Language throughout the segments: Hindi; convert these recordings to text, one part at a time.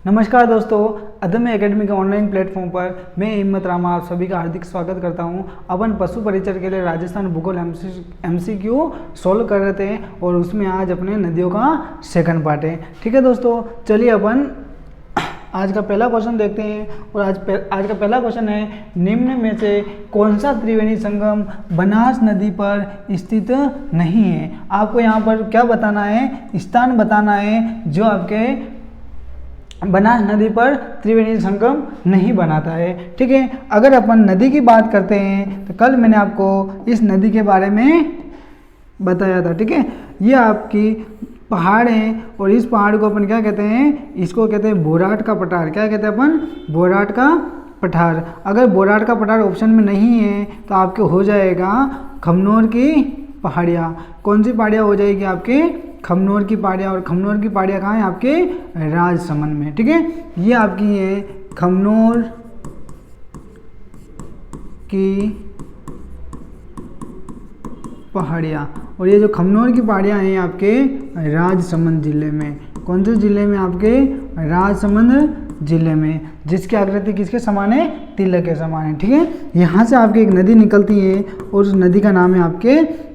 नमस्कार दोस्तों, अदम्य एकेडमी के ऑनलाइन प्लेटफॉर्म पर मैं हिम्मत रामा आप सभी का हार्दिक स्वागत करता हूं। अपन पशु परिचर के लिए राजस्थान भूगोल MCQ सॉल्व कर रहे थे और उसमें आज अपने नदियों का सेकंड पार्ट है। ठीक है दोस्तों, चलिए अपन आज का पहला क्वेश्चन देखते हैं। और आज का पहला क्वेश्चन है, निम्न में से कौन सा त्रिवेणी संगम बनास नदी पर स्थित नहीं है। आपको यहाँ पर क्या बताना है, स्थान बताना है जो आपके बनास नदी पर त्रिवेणी संगम नहीं बनाता है। ठीक है, अगर अपन नदी की बात करते हैं तो कल मैंने आपको इस नदी के बारे में बताया था। ठीक है, ये आपकी पहाड़ है और इस पहाड़ को अपन क्या कहते हैं, इसको कहते हैं बोराट का पठार। क्या कहते हैं अपन, बोराट का पठार। अगर बोराट का पठार ऑप्शन में नहीं है तो आपके हो जाएगा खमनोर की पहाड़ियाँ। कौन सी पहाड़ियाँ हो जाएगी आपके, खमनोर की पहाड़ियाँ। और खमनोर की पहाड़ियाँ कहाँ है, आपके राजसमंद में। ठीक है, ये आपकी है खमनोर की पहाड़ियाँ। और ये जो खमनोर की पहाड़ियाँ हैं आपके राजसमंद जिले में। कौन से जिले में, आपके राजसमंद जिले में, जिसकी आकृति किसके समान है, तिलक के समान है। ठीक है, यहाँ से आपकी एक नदी निकलती है और उस नदी का नाम है आपके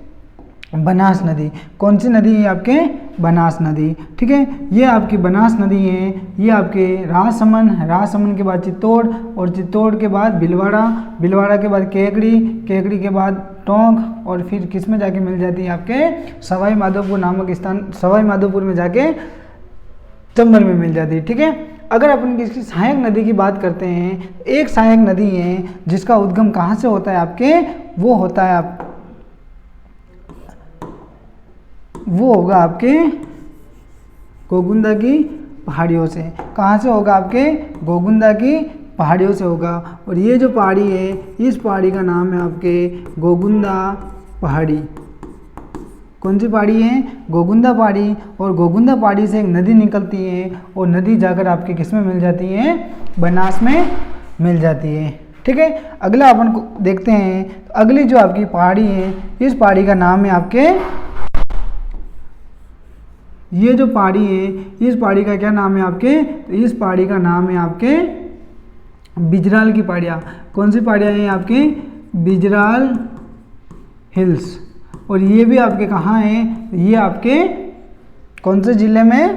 बनास नदी। कौन सी नदी है आपके, बनास नदी। ठीक है, ये आपकी बनास नदी है। ये आपके राजसमंद के बाद चित्तौड़ और चित्तौड़ के बाद भीलवाड़ा के बाद केकड़ी के बाद टोंक और फिर किस में जाके मिल जाती है, आपके सवाई माधोपुर नामक स्थान, सवाई माधोपुर में जाके चंबल में मिल जाती है। ठीक है, अगर अपन किसी सहायक नदी की बात करते हैं, एक सहायक नदी है जिसका उद्गम कहाँ से होता है आपके, वो होगा आपके गोगुंदा की पहाड़ियों से। कहाँ से होगा, आपके गोगुंदा की पहाड़ियों से होगा। और ये जो पहाड़ी है, इस पहाड़ी का नाम है आपके गोगुंदा पहाड़ी। कौन सी पहाड़ी है, गोगुंदा पहाड़ी। और गोगुंदा पहाड़ी से एक नदी निकलती है और नदी जाकर आपके किस में मिल जाती है, बनास में मिल जाती है। ठीक है, अगला अपन को देखते हैं। तो अगली जो आपकी पहाड़ी है, इस पहाड़ी का नाम है आपके, ये जो पहाड़ी है इस पहाड़ी का क्या नाम है आपके, तो इस पहाड़ी का नाम है आपके बिजराल की पहाड़ियाँ। कौन सी पहाड़ियाँ हैं आपके, बिजराल हिल्स। और ये भी आपके कहाँ हैं, ये आपके कौन से जिले में,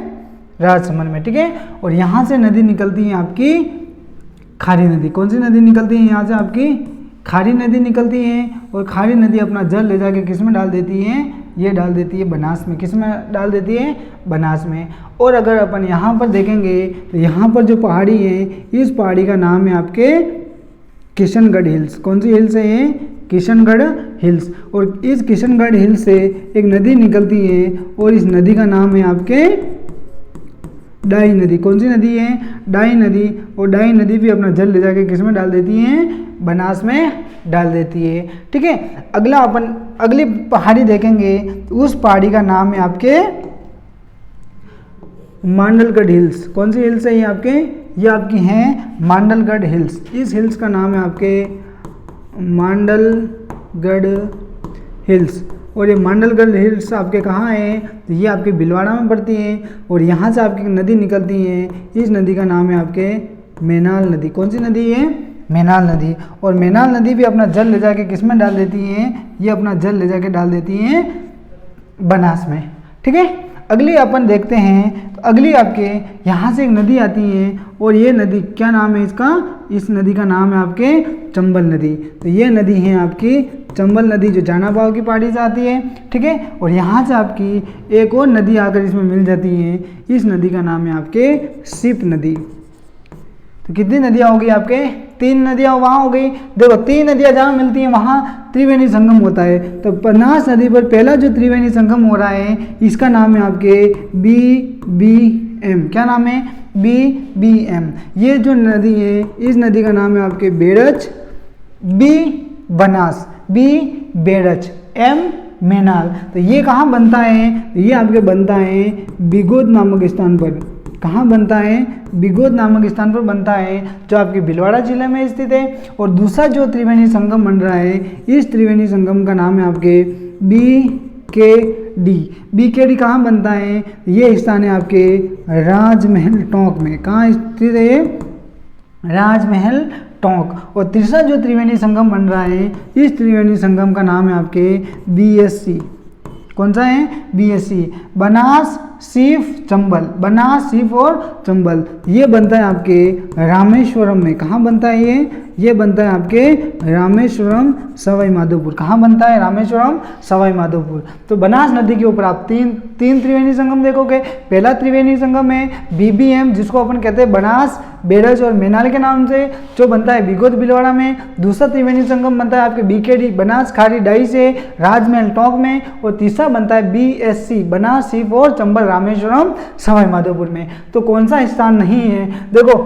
राजसमंद में। ठीक है, और यहाँ से नदी निकलती है आपकी खारी नदी। कौन सी नदी निकलती है यहाँ से, आपकी खारी नदी निकलती है। और खारी नदी अपना जल ले जाके किस में डाल देती है, ये डाल देती है बनास में। किस में डाल देती है, बनास में। और अगर अपन यहाँ पर देखेंगे तो यहाँ पर जो पहाड़ी है, इस पहाड़ी का नाम है आपके किशनगढ़ हिल्स। कौन सी हिल्स है ये, किशनगढ़ हिल्स। और इस किशनगढ़ हिल्स से एक नदी निकलती है और इस नदी का नाम है आपके डाई नदी। कौन सी नदी है, डाई नदी। और डाई नदी भी अपना जल ले जाके किस में डाल देती है, बनास में डाल देती है। ठीक है, अगला अपन अगली पहाड़ी देखेंगे तो उस पहाड़ी का नाम है आपके मांडलगढ़ हिल्स। कौन सी हिल्स है ये आपके, ये आपकी हैं मांडलगढ़ हिल्स। इस हिल्स का नाम है आपके मांडलगढ़ हिल्स। और ये मांडलगढ़ हिल्स आपके कहाँ है, तो ये आपके भीलवाड़ा में पड़ती है। और यहाँ से आपकी नदी निकलती है, इस नदी का नाम है आपके मेनाल नदी। कौन सी नदी है, मेनाल नदी। और मेनाल नदी भी अपना जल ले जाके किस में डाल देती हैं, ये अपना जल ले जाके डाल देती हैं बनास में। ठीक है, अगली अपन देखते हैं। तो अगली आपके यहाँ से एक नदी आती है और ये नदी क्या नाम है इसका, इस नदी का नाम है आपके चंबल नदी। तो ये नदी है आपकी चंबल नदी जो जानाबाव की पहाड़ी से आती है। ठीक है, और यहाँ से आपकी एक और नदी आकर इसमें मिल जाती है, इस नदी का नाम है आपके सिप नदी। तो कितनी नदियाँ हो गई आपके, 3 नदियाँ वहाँ हो गई। देखो 3 नदियाँ जहाँ मिलती हैं वहाँ त्रिवेणी संगम होता है। तो बनास नदी पर पहला जो त्रिवेणी संगम हो रहा है इसका नाम है आपके BBM। क्या नाम है, BBM। ये जो नदी है इस नदी का नाम है आपके Berach, B Banas, B Berach, M Menal. तो ये कहाँ बनता है, ये आपके बनता है बिगोद नामक स्थान पर। कहाँ बनता है, बिगोद नामक स्थान पर बनता है जो आपके भीलवाड़ा जिले में स्थित है। और दूसरा जो त्रिवेणी संगम बन रहा है, इस त्रिवेणी संगम का नाम है आपके BKD। BKD कहाँ बनता है? ये स्थान है आपके राजमहल टोंक में। कहाँ स्थित है? राजमहल टोंक। और तीसरा जो त्रिवेणी संगम बन रहा है, इस त्रिवेणी संगम का नाम है आपके BSC। कौन सा है? BSC, बनास, सीफ, चंबल। बनास, सीफ और चंबल ये बनता है आपके रामेश्वरम में। कहाँ बनता है ये बनता है आपके रामेश्वरम सवाई माधोपुर। कहाँ बनता है? रामेश्वरम सवाई माधोपुर। तो बनास नदी के ऊपर आप तीन त्रिवेणी संगम देखोगे। पहला त्रिवेणी संगम है BBM, जिसको अपन कहते हैं बनास, बेरज और मेनाल के नाम से, जो बनता है बिगोद बिलवाड़ा में। दूसरा त्रिवेणी संगम बनता है आपके BKD, बनास खाड़ी डाई से, राजमहल टोंक में। और तीसरा बनता है BSC, बनास, सीफ और चंबल, रामेश्वरम सवाई माधोपुर में। तो कौन सा स्थान नहीं है? देखो,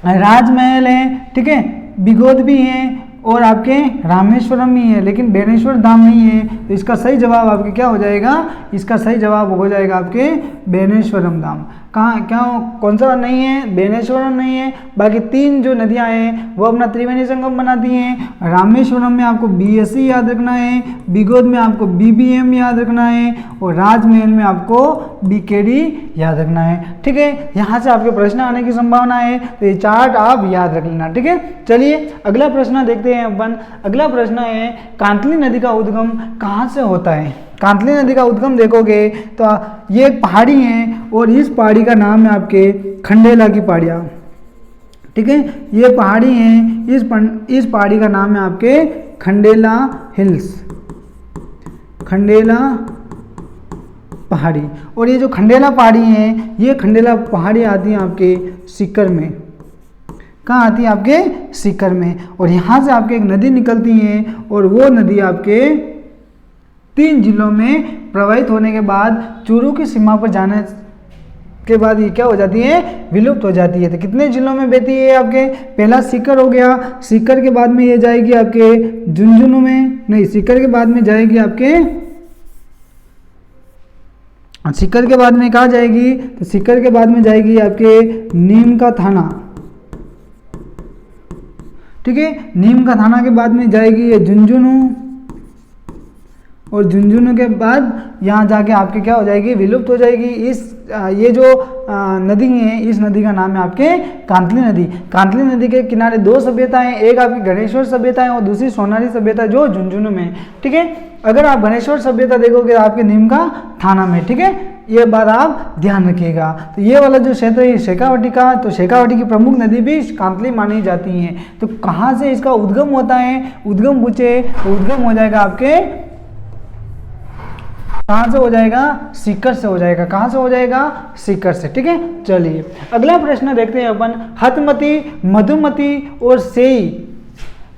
राजमहल है, ठीक है, बिगोद भी है और आपके रामेश्वरम भी है, लेकिन बेनेश्वर धाम नहीं है। तो इसका सही जवाब आपके क्या हो जाएगा? इसका सही जवाब हो जाएगा आपके बेनेश्वरम धाम। कहाँ क्या कौन सा नहीं है? बेनेश्वरम नहीं है। बाकी तीन जो नदियां हैं वो अपना त्रिवेणी संगम बनाती हैं। रामेश्वरम में आपको BSC याद रखना है, बिगोद में आपको BBM याद रखना है और राजमहल में आपको BKD याद रखना है। ठीक है, यहाँ से आपके प्रश्न आने की संभावना है, तो ये चार्ट आप याद रख लेना। ठीक है, चलिए अगला प्रश्न देखते हैं अपन। अगला प्रश्न है, कांतली नदी का उद्गम कहाँ से होता है? कांतली नदी का उद्गम देखोगे तो ये एक पहाड़ी है और इस पहाड़ी का नाम है आपके खंडेला की पहाड़ियाँ। ठीक है, ये पहाड़ी है, इस पहाड़ी का नाम है आपके खंडेला हिल्स, खंडेला पहाड़ी। और ये जो खंडेला पहाड़ी है, ये खंडेला पहाड़ी आती है आपके सीकर में। कहाँ आती है? आपके सीकर में। और यहाँ से आपके एक नदी निकलती है और वो नदी आपके 3 जिलों में प्रवाहित होने के बाद चूरू की सीमा पर जाने के बाद ये क्या हो जाती है? विलुप्त हो जाती है। तो कितने जिलों में बहती है आपके? पहला सीकर हो गया, सीकर के बाद में ये जाएगी आपके झुंझुनू में, नहीं सीकर के बाद में जाएगी आपके, सीकर के बाद में कहाँ जाएगी? तो सीकर के बाद में जाएगी आपके नीम का थाना। ठीक है, नीम का थाना के बाद में जाएगी ये झुंझुनू और झुंझुनू के बाद यहाँ जाके आपके क्या हो जाएगी? विलुप्त हो जाएगी। ये जो नदी है, इस नदी का नाम है आपके कांतली नदी। कांतली नदी के किनारे 2 सभ्यताएं, एक आपकी गणेश्वर सभ्यता है और दूसरी सोनारी सभ्यता जो झुंझुनू में। ठीक है, अगर आप गणेश्वर सभ्यता देखोगे आपके नीम का थाना में। ठीक है, ये बात आप ध्यान रखिएगा। तो ये वाला जो क्षेत्र है शेखावटी का, तो शेखावटी की प्रमुख नदी भी कांतली मानी जाती है। तो कहाँ से इसका उद्गम होता है? उद्गम पूछे तो उद्गम हो जाएगा आपके, कहाँ से हो जाएगा? सीकर से हो जाएगा। कहाँ से हो जाएगा? सीकर से। ठीक है, चलिए अगला प्रश्न देखते हैं अपन। हतमती, मधुमती और सेई,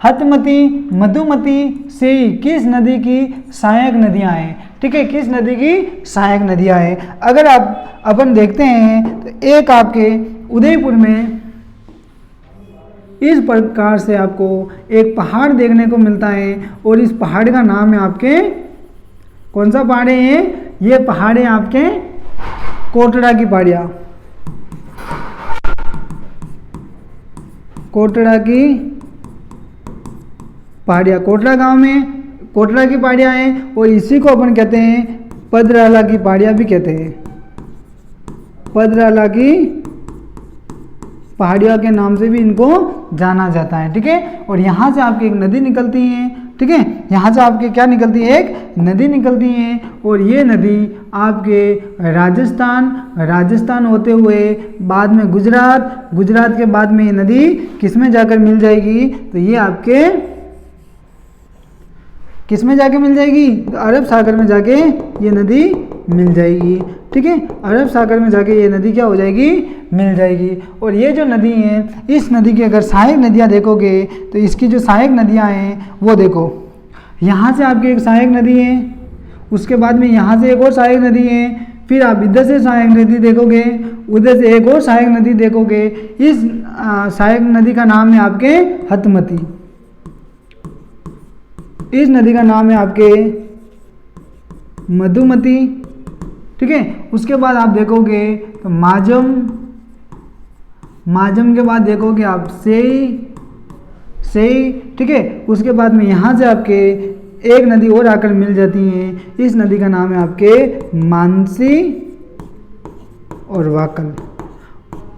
हतमती, मधुमती, सेई किस नदी की सहायक नदियां हैं? ठीक है, किस नदी की सहायक नदियां हैं? अगर आप अपन देखते हैं तो एक आपके उदयपुर में इस प्रकार से आपको एक पहाड़ देखने को मिलता है और इस पहाड़ का नाम है आपके, कौन सा पहाड़ है ये पहाड़ है आपके कोटड़ा की पहाड़ियाँ, कोटड़ा की पहाड़ियाँ। कोटड़ा गांव में कोटड़ा की पहाड़ियाँ हैं और इसी को अपन कहते हैं पदराला की पहाड़ियाँ भी कहते हैं। पदराला की पहाड़ियों के नाम से भी इनको जाना जाता है। ठीक है, और यहाँ से आपकी एक नदी निकलती है। ठीक है, यहाँ से आपके क्या निकलती है? एक नदी निकलती है और ये नदी आपके राजस्थान होते हुए बाद में गुजरात के बाद में ये नदी किस में जाकर मिल जाएगी? तो ये आपके किस में जाके मिल जाएगी? तो अरब सागर में जाके ये नदी मिल जाएगी। ठीक है, अरब सागर में जाके ये नदी क्या हो जाएगी? मिल जाएगी। और ये जो नदी है, इस नदी की अगर सहायक नदियाँ देखोगे तो इसकी जो सहायक नदियाँ हैं वो देखो, यहाँ से आपकी एक सहायक नदी है, उसके बाद में यहाँ से एक और सहायक नदी है, फिर आप इधर से सहायक नदी देखोगे, उधर से एक और सहायक नदी देखोगे। इस सहायक नदी का नाम है आपके हतमती, इस नदी का नाम है आपके मधुमती। ठीक है, उसके बाद आप देखोगे तो माजम के बाद देखोगे आप सेई। ठीक है, उसके बाद में यहाँ से आपके एक नदी और आकर मिल जाती है, इस नदी का नाम है आपके मानसी और वाकल।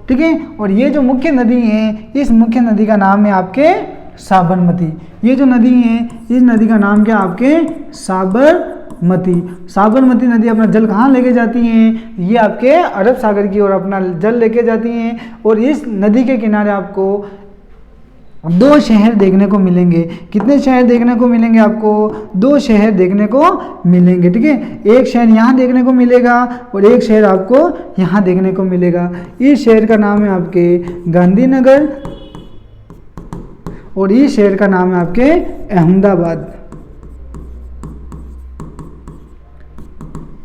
ठीक है, और ये जो मुख्य नदी है, इस मुख्य नदी का नाम है आपके साबरमती। ये जो नदी है, इस नदी का नाम क्या आपके साबरमती। साबरमती नदी अपना जल कहाँ लेके जाती हैं, ये आपके अरब सागर की ओर अपना जल लेके जाती हैं। और इस नदी के किनारे आपको 2 शहर देखने को मिलेंगे। कितने शहर देखने को मिलेंगे आपको? 2 शहर देखने को मिलेंगे। ठीक है, एक शहर यहाँ देखने को मिलेगा और एक शहर आपको यहाँ देखने को मिलेगा। इस शहर का नाम है आपके गांधीनगर और इस शहर का नाम है आपके अहमदाबाद।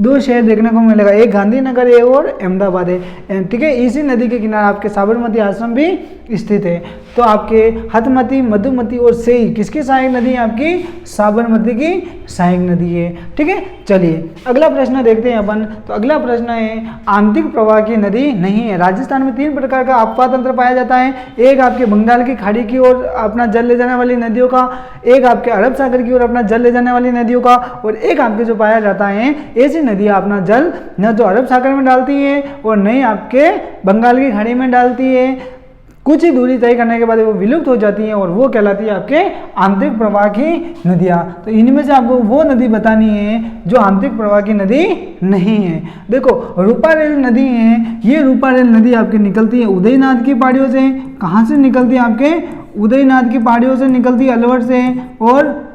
2 शहर देखने को मिलेगा, एक गांधीनगर है और अहमदाबाद है। ठीक है, इसी नदी के किनारे आपके साबरमती आश्रम भी स्थित है। तो आपके हथमती, मधुमती और सेई किसकी सहायक नदी है? आपकी साबरमती की सहायक नदी है। ठीक है, चलिए अगला प्रश्न देखते हैं अपन। तो अगला प्रश्न है, आंतरिक प्रवाह की नदी नहीं है। राजस्थान में 3 प्रकार का अपवाह तंत्र पाया जाता है। एक आपके बंगाल की खाड़ी की ओर अपना जल ले जाने वाली नदियों का, एक आपके अरब सागर की ओर अपना जल ले जाने वाली नदियों का, और एक आपके जो पाया जाता है ऐसी नदियाँ अपना जल न तो अरब सागर में डालती है और न ही आपके बंगाल की खाड़ी में डालती है। कुछ ही दूरी तय करने के बाद वो विलुप्त हो जाती हैं और वो कहलाती है आपके आंतरिक प्रवाह की नदियाँ। तो इनमें से आपको वो नदी बतानी है जो आंतरिक प्रवाह की नदी नहीं है। देखो, रूपारेल नदी है, ये रूपारेल नदी आपकी निकलती है उदयनाथ की पहाड़ियों से। कहाँ से निकलती है? आपके उदयनाथ की पहाड़ियों से निकलती है, अलवर से। और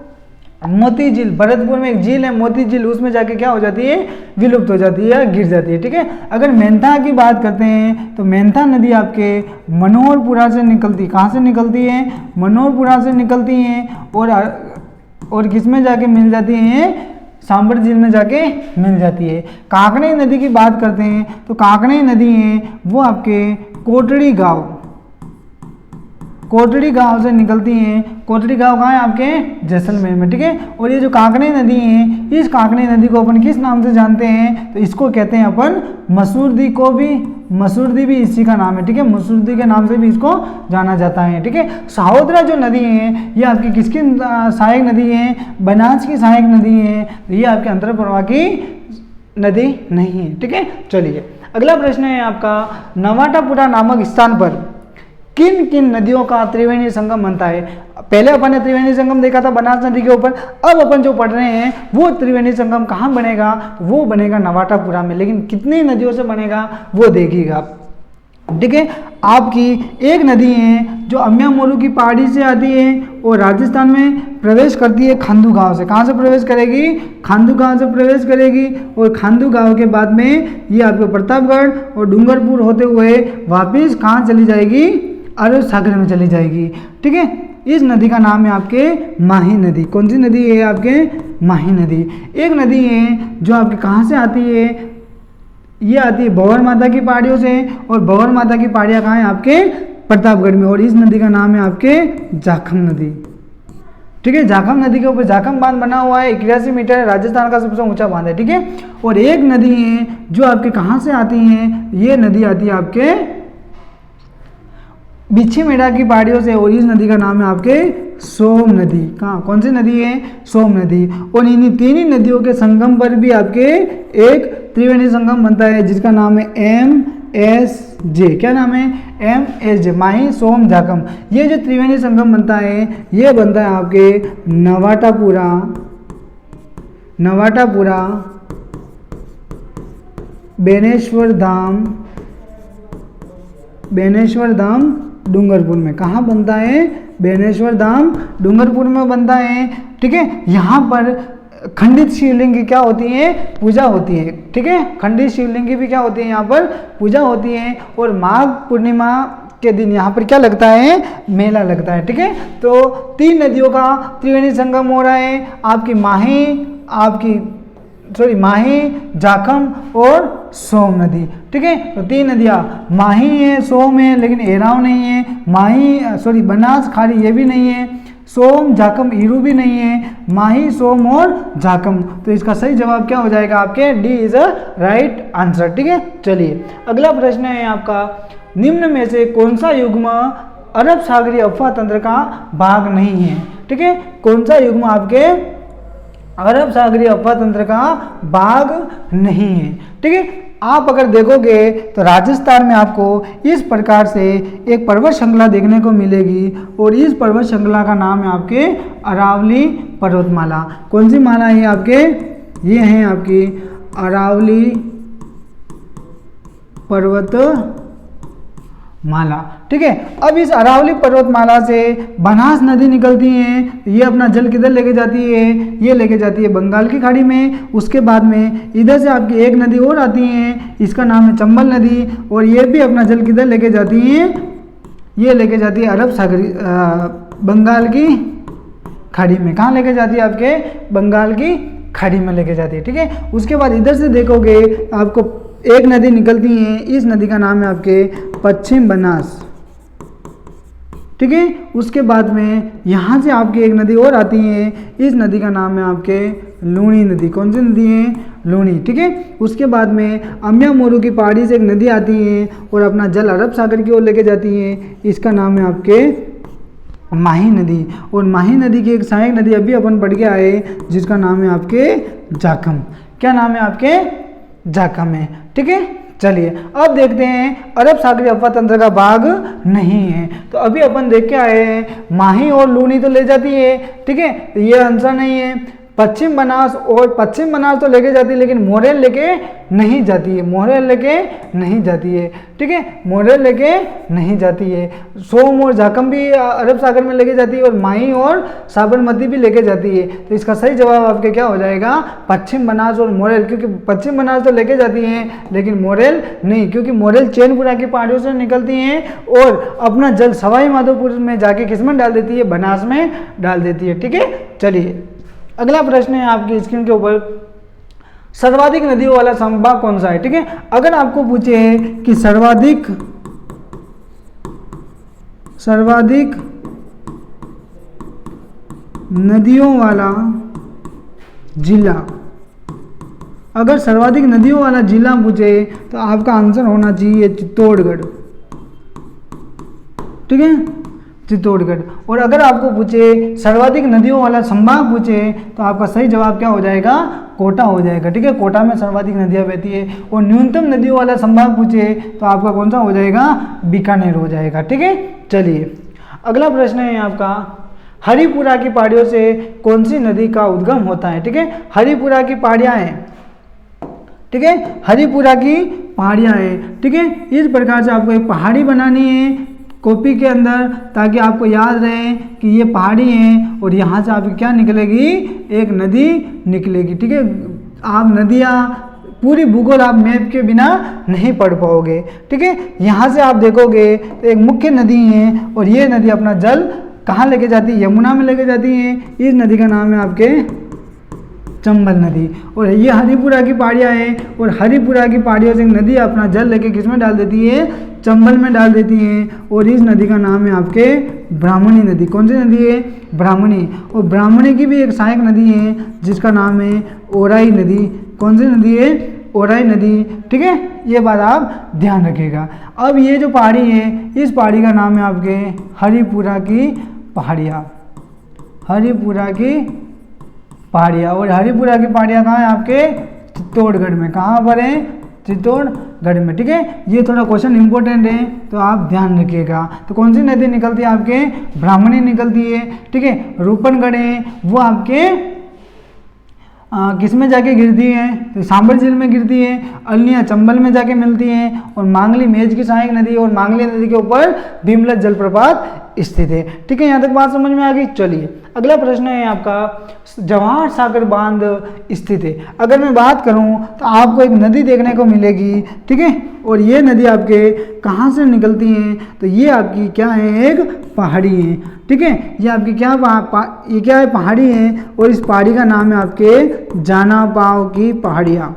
मोती झील, भरतपुर में एक झील है मोती झील, उसमें जाके क्या हो जाती है? विलुप्त हो जाती है, गिर जाती है। ठीक है, अगर मेंथा की बात करते हैं तो मेंथा नदी आपके मनोहरपुरा से निकलती है। कहाँ से निकलती है? मनोहरपुरा से निकलती है और किस में जाके मिल जाती है? सांबर झील में जाके मिल जाती है। कांकड़े नदी की बात करते हैं तो कांकड़े नदी है वो आपके कोटड़ी गांव से निकलती हैं। कोटड़ी गांव कहाँ है? आपके जैसलमेर में। ठीक है, और ये जो कांकड़े नदी है, इस कांकड़े नदी को अपन किस नाम से जानते हैं? तो इसको कहते हैं अपन मसूरदी को भी, मसूरदी भी इसी का नाम है। ठीक है, मसूरदी के नाम से भी इसको जाना जाता है। ठीक है, सहोदरा जो नदी है ये आपकी किसकी सहायक नदी है? बनास की सहायक नदी है। तो ये आपके अंतर्प्रवाह की नदी नहीं है। ठीक है, चलिए अगला प्रश्न है आपका, नवाटापुरा नामक स्थान पर किन किन नदियों का त्रिवेणी संगम बनता है? पहले अपन ने त्रिवेणी संगम देखा था बनास नदी के ऊपर, अब अपन जो पढ़ रहे हैं वो त्रिवेणी संगम कहाँ बनेगा? वो बनेगा नवाटापुरा में। लेकिन कितनी नदियों से बनेगा वो देखिएगा। ठीक है, आपकी एक नदी है जो अम्या मोरू की पहाड़ी से आती है और राजस्थान में प्रवेश करती है खांदू गांव से। कहाँ से प्रवेश करेगी? खांदू गांव से प्रवेश करेगी और खांदू गांव के बाद में ये आपको प्रतापगढ़ और डूंगरपुर होते हुए वापिस कहाँ चली जाएगी? अरब सागर में चली जाएगी। ठीक है, इस नदी का नाम है आपके माही नदी। कौन सी नदी है? आपके माही नदी। एक नदी है जो आपके कहाँ से आती है? ये आती है भंवर माता की पहाड़ियों से और भंवर माता की पहाड़ियाँ कहाँ हैं? आपके प्रतापगढ़ में। और इस नदी का नाम है आपके जाखम नदी। ठीक है, जाखम नदी के ऊपर जाखम बांध बना हुआ है, 81 मीटर, राजस्थान का सबसे ऊंचा बांध है। ठीक है, और एक नदी है जो आपके कहाँ से आती है? ये नदी आती है आपके बिच्छी मेढ़ा की पहाड़ियों से और इस नदी का नाम है आपके सोम नदी। कहाँ? कौन सी नदी है? सोम नदी। और इन्हीं 3 नदियों के संगम पर भी आपके एक त्रिवेणी संगम बनता है जिसका नाम है MSJ। क्या नाम है? MSJ, माही सोम जाखम। ये जो त्रिवेणी संगम बनता है ये बनता है आपके नवाटापुरा, बेनेश्वर धाम डूंगरपुर में। कहाँ बनता है? बेनेश्वर धाम डूंगरपुर में बनता है। ठीक है, यहाँ पर खंडित शिवलिंग की क्या होती है? पूजा होती है। ठीक है, खंडित शिवलिंग की भी क्या होती है? यहाँ पर पूजा होती है। और माघ पूर्णिमा के दिन यहाँ पर क्या लगता है? मेला लगता है। ठीक है, तो 3 नदियों का त्रिवेणी संगम हो रहा है, आपकी माही, जाखम और सोम नदी। ठीक है, तो 3 नदियाँ माही है, सोम है, लेकिन एराव नहीं है। बनास खाड़ी ये भी नहीं है, सोम जाखम ईरू भी नहीं है, माही सोम और जाखम। तो इसका सही जवाब क्या हो जाएगा? आपके D is a right answer. ठीक है, चलिए अगला प्रश्न है आपका, निम्न में से कौन सा युग्म अरब सागरीय अफवाह तंत्र का भाग नहीं है? ठीक है, कौन सा युग्म आपके अरब सागरीय अफवाह तंत्र का भाग नहीं है। ठीक है, आप अगर देखोगे तो राजस्थान में आपको इस प्रकार से एक पर्वत श्रृंखला देखने को मिलेगी और इस पर्वत श्रृंखला का नाम है आपके अरावली पर्वतमाला। कौन सी माला है आपके? ये हैं आपकी अरावली पर्वतमाला। ठीक है, अब इस अरावली पर्वतमाला से बनास नदी निकलती है। ये अपना जल किधर लेके जाती है? ये लेके जाती है बंगाल की खाड़ी में। उसके बाद में इधर से आपकी एक नदी और आती है, इसका नाम है चंबल नदी, और ये भी अपना जल किधर लेके जाती है? ये लेके जाती है अरब सागरी बंगाल की खाड़ी में। कहाँ लेके जाती है? आपके बंगाल की खाड़ी में लेके जाती है। ठीक है, उसके बाद इधर से देखोगे आपको एक नदी निकलती है, इस नदी का नाम है आपके पश्चिम बनास। ठीक है, उसके बाद में यहाँ से आपकी एक नदी और आती है, इस नदी का नाम है आपके लूणी नदी। कौन सी नदी है? लूणी। ठीक है, उसके बाद में अम्या मोरू की पहाड़ी से एक नदी आती है और अपना जल अरब सागर की ओर लेके जाती है, इसका नाम है आपके माही नदी। और माही नदी की एक सहायक नदी अभी अपन पढ़ के आए, जिसका नाम है आपके जाखम। क्या नाम है आपके? जाखम है। ठीक है, चलिए अब देखते हैं अरब सागरीय अफवाह तंत्र का भाग नहीं है। तो अभी अपन देख के आए हैं माही और लूनी तो ले जाती है। ठीक है, ये आंसर नहीं है। पश्चिम बनास तो लेके जाती है, लेकिन मोरेल लेके नहीं जाती है। मोरेल लेके नहीं जाती है। ठीक है, मोरेल लेके नहीं जाती है। सोम और जाखम भी अरब सागर में लेके जाती है और माही और साबरमती भी लेके जाती है। तो इसका सही जवाब आपके क्या हो जाएगा? पश्चिम बनास और मोरेल, क्योंकि पश्चिम बनास तो लेके जाती हैं लेकिन मोरेल नहीं, क्योंकि मोरेल चैनपुरा की पहाड़ियों से निकलती हैं और अपना जल सवाई माधोपुर में जाके किसमें डाल देती है? बनास में डाल देती है। ठीक है, चलिए अगला प्रश्न है आपकी स्क्रीन के ऊपर, सर्वाधिक नदियों वाला संभाग कौन सा है? ठीक है, अगर आपको पूछे कि सर्वाधिक नदियों वाला जिला, अगर सर्वाधिक नदियों वाला जिला पूछे तो आपका आंसर होना चाहिए चित्तौड़गढ़। ठीक है, चित्तौड़गढ़। और अगर आपको पूछे सर्वाधिक नदियों वाला संभाग पूछे तो आपका सही जवाब क्या हो जाएगा? कोटा हो जाएगा। ठीक है, कोटा में सर्वाधिक नदियां बहती है। और न्यूनतम नदियों वाला संभाग पूछे तो आपका कौन सा हो जाएगा? बीकानेर हो जाएगा। ठीक है, चलिए अगला प्रश्न है आपका, हरिपुरा की पहाड़ियों से कौन सी नदी का उद्गम होता है? ठीक है, हरिपुरा की पहाड़ियां हैं। ठीक है, हरिपुरा की पहाड़ियां हैं। ठीक है, इस प्रकार से आपको एक पहाड़ी बनानी है कॉपी के अंदर, ताकि आपको याद रहे कि ये पहाड़ी हैं और यहाँ से आपकी क्या निकलेगी? एक नदी निकलेगी। ठीक है, आप नदियाँ पूरी भूगोल आप मैप के बिना नहीं पढ़ पाओगे। ठीक है, यहाँ से आप देखोगे तो एक मुख्य नदी है और ये नदी अपना जल कहाँ लेके जाती है? यमुना में लेके जाती है। इस नदी का नाम है आपके चंबल नदी। और ये हरिपुरा की पहाड़ियाँ हैं और हरिपुरा की पहाड़ियों से नदी अपना जल लेके किसमें डाल देती है? चंबल में डाल देती है। और इस नदी का नाम है आपके ब्राह्मणी नदी। कौन सी नदी है? ब्राह्मणी। और ब्राह्मणी की भी एक सहायक नदी है जिसका नाम है ओराई नदी। कौन सी नदी है? ओराई नदी। ठीक है, ये बात आप ध्यान रखिएगा। अब ये जो पहाड़ी है, इस पहाड़ी का नाम है आपके हरिपुरा की पहाड़ियाँ। हरिपुरा की पहाड़ियाँ। और हरिपुरा की पहाड़ियाँ कहाँ है? आपके चित्तौड़गढ़ में। कहाँ पर है? चित्तौड़गढ़ में। ठीक है, ये थोड़ा क्वेश्चन इंपॉर्टेंट है तो आप ध्यान रखिएगा। तो कौन सी नदी निकलती है? आपके ब्राह्मणी निकलती है। ठीक है, रूपनगढ़ है वो आपके किस में जाके गिरती है? तो सांबर झील में गिरती है। अलियाँ चंबल में जाके मिलती हैं। और मांगली मेज की सहायक नदी और मांगली नदी के ऊपर भीमलत जलप्रपात स्थित है। ठीक है, यहाँ तक बात समझ में आ गई। चलिए अगला प्रश्न है आपका, जवाहर सागर बांध स्थित है। अगर मैं बात करूं तो आपको एक नदी देखने को मिलेगी। ठीक है, और ये नदी आपके कहाँ से निकलती है? तो ये आपकी क्या है? एक पहाड़ी है। ठीक है, ये आपकी क्या ये क्या है? पहाड़ी है। और इस पहाड़ी का नाम है आपके जाना पाव की पहाड़ियाँ।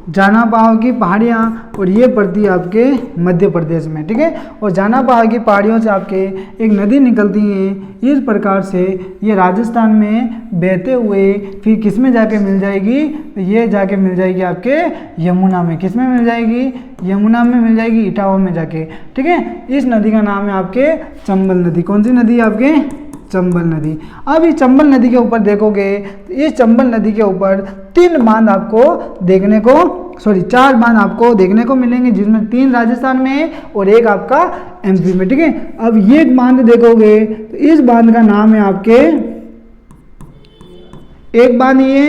जाना पाव की पहाड़ियाँ, और ये पड़ती है आपके मध्य प्रदेश में। ठीक है, और जाना पाव की पहाड़ियों से आपके एक नदी निकलती है। इस प्रकार से ये राजस्थान में बहते हुए फिर किस में जाके मिल जाएगी? तो ये जाके मिल जाएगी आपके यमुना में। किस में मिल जाएगी? यमुना में मिल जाएगी, इटावा में जाके। ठीक है, इस नदी का नाम है आपके चंबल नदी। कौन सी नदी है? आपके चंबल नदी। अब इस चंबल नदी के ऊपर देखोगे तो इस चंबल नदी के ऊपर 4 बांध आपको देखने को मिलेंगे, जिसमें 3 राजस्थान में है और 1 आपका एमपी में, ठीक है। अब ये बांध देखोगे तो इस बांध का नाम है आपके, एक बांध ये,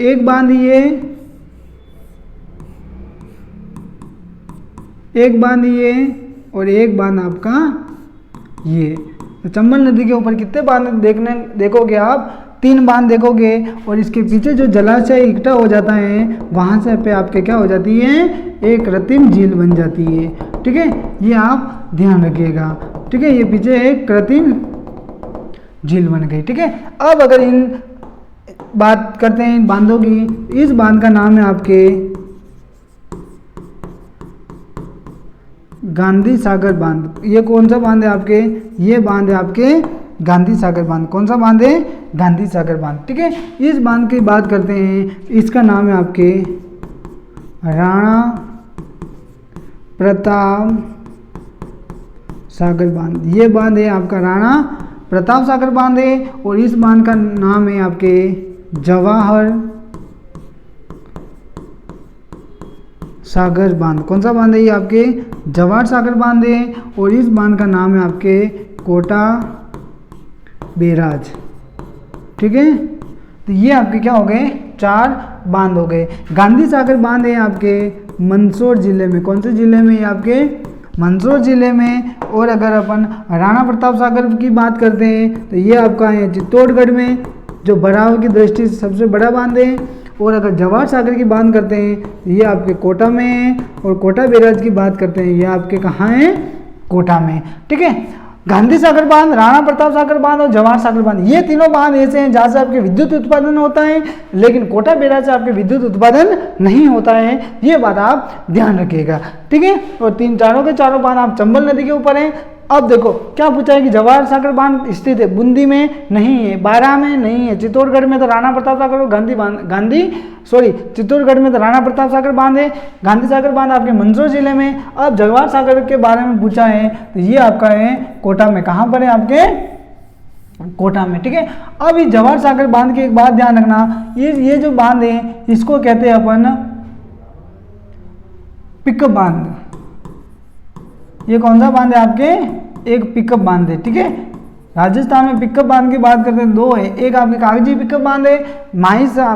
एक बांध ये, एक बांध ये और एक बांध आपका ये। तो चंबल नदी के ऊपर कितने बांध देखोगे आप, 3 बांध देखोगे और इसके पीछे जो जलाशय इकट्ठा हो जाता है वहाँ से पे आपके क्या हो जाती है, एक कृत्रिम झील बन जाती है, ठीक है। ये आप ध्यान रखिएगा, ठीक है। ये पीछे एक कृत्रिम झील बन गई, ठीक है। अब अगर इन बात करते हैं इन बांधों की, इस बांध का नाम है आपके गांधी सागर बांध। ये कौन सा बांध है आपके, ये बांध है आपके गांधी सागर बांध। कौन सा बांध है, गांधी सागर बांध, ठीक है। इस बांध की बात करते हैं, इसका नाम है आपके राणा प्रताप सागर बांध। ये बांध है आपका राणा प्रताप सागर बांध है और इस बांध का नाम है आपके जवाहर सागर बांध। कौन सा बांध है, ये आपके जवाहर सागर बांध है और इस बांध का नाम है आपके कोटा बैराज, ठीक है। तो ये आपके क्या हो गए, 4 बांध हो गए। गांधी सागर बांध है आपके मंदसौर जिले में। कौन से जिले में, ये आपके मंदसौर जिले में। और अगर अपन राणा प्रताप सागर की बात करते हैं तो ये आपका है चित्तौड़गढ़ में, जो बढ़ाव की दृष्टि से सबसे बड़ा बांध है। और अगर जवाहर सागर की बात करते हैं तो ये आपके कोटा में है। और कोटा बैराज की बात करते हैं, ये आपके कहाँ है, कोटा में, ठीक है। गांधी सागर बांध, राणा प्रताप सागर बांध और जवाहर सागर बांध, ये तीनों बांध ऐसे हैं जहाँ से आपके विद्युत उत्पादन होता है, लेकिन कोटा बैराज से आपके विद्युत उत्पादन नहीं होता है। ये बात आप ध्यान रखिएगा, ठीक है। और चारों के चारों बांध आप चंबल नदी के ऊपर हैं। अब देखो क्या पूछा है कि जवाहर सागर बांध स्थित है बूंदी में, नहीं है। बारां में नहीं है। चित्तौड़गढ़ में तो राणा प्रताप सागर और चित्तौड़गढ़ में तो राणा प्रताप सागर बांध है। गांधी सागर बांध आपके मंदसौर जिले में। अब जवाहर सागर के बारे में पूछा है तो ये आपका है कोटा में। कहाँ पर है, आपके कोटा में, ठीक है। अब इस जवाहर सागर बांध की एक बात ध्यान रखना, ये जो बांध है इसको कहते हैं अपन पिकअप बांध। ये कौन सा बांध है आपके, एक पिकअप बांध है, ठीक है। राजस्थान में पिकअप बांध की बात करते हैं 2 है। एक आपके कागजी पिकअप बांध है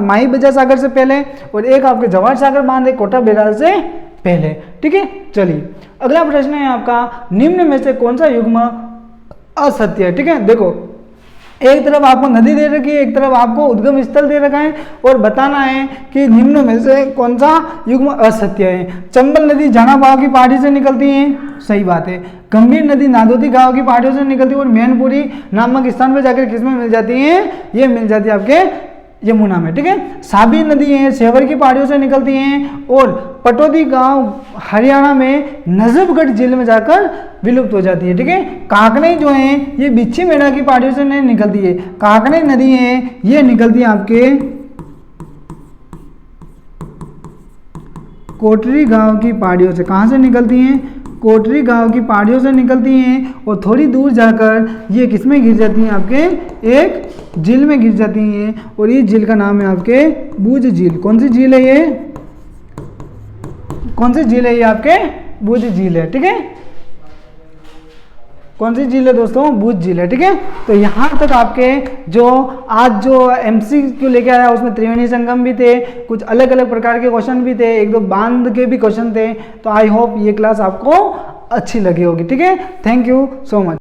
माही बजा सागर से पहले, और एक आपके जवाहर सागर बांध है कोटा बैराज से पहले, ठीक है। चलिए अगला प्रश्न है आपका, निम्न में से कौन सा युग्म असत्य है, ठीक है। देखो एक तरफ आपको नदी दे रखी है, एक तरफ आपको उद्गम स्थल दे रखा है और बताना है कि निम्न में से कौन सा युग्म असत्य है। चंबल नदी जाना गांव की पहाड़ी से निकलती है, सही बात है। गंभीर नदी नादोदी गांव की पहाड़ियों से निकलती है और मैनपुरी नामक स्थान पर जाकर किसमें मिल जाती है, ये मिल जाती है आपके यमुना में, ठीक है। साबी नदी है सेवर की पहाड़ियों से निकलती हैं और पटौदी गांव हरियाणा में नजफगढ़ झील में जाकर विलुप्त हो जाती है, ठीक है। काकनी जो है ये बिच्छी मेढ़ा की पहाड़ियों से नहीं निकलती है। काकनी नदी है ये निकलती है आपके कोटरी गांव की पहाड़ियों से। कहाँ से निकलती हैं, कोटरी गांव की पहाड़ियों से निकलती हैं और थोड़ी दूर जाकर ये किस में गिर जाती हैं, आपके एक झील में गिर जाती हैं और इस झील का नाम है आपके बूझ झील। कौन सी झील है ये, कौन सी झील है ये, आपके बूझ झील है, ठीक है। कौन सी झील है दोस्तों, बूझ झील है, ठीक है। तो यहाँ तक आपके जो आज जो एमसीक्यू लेके आया उसमें त्रिवेणी संगम भी थे, कुछ अलग अलग प्रकार के क्वेश्चन भी थे, 1-2 बांध के भी क्वेश्चन थे। तो आई होप ये क्लास आपको अच्छी लगी होगी, ठीक है। Thank you so much.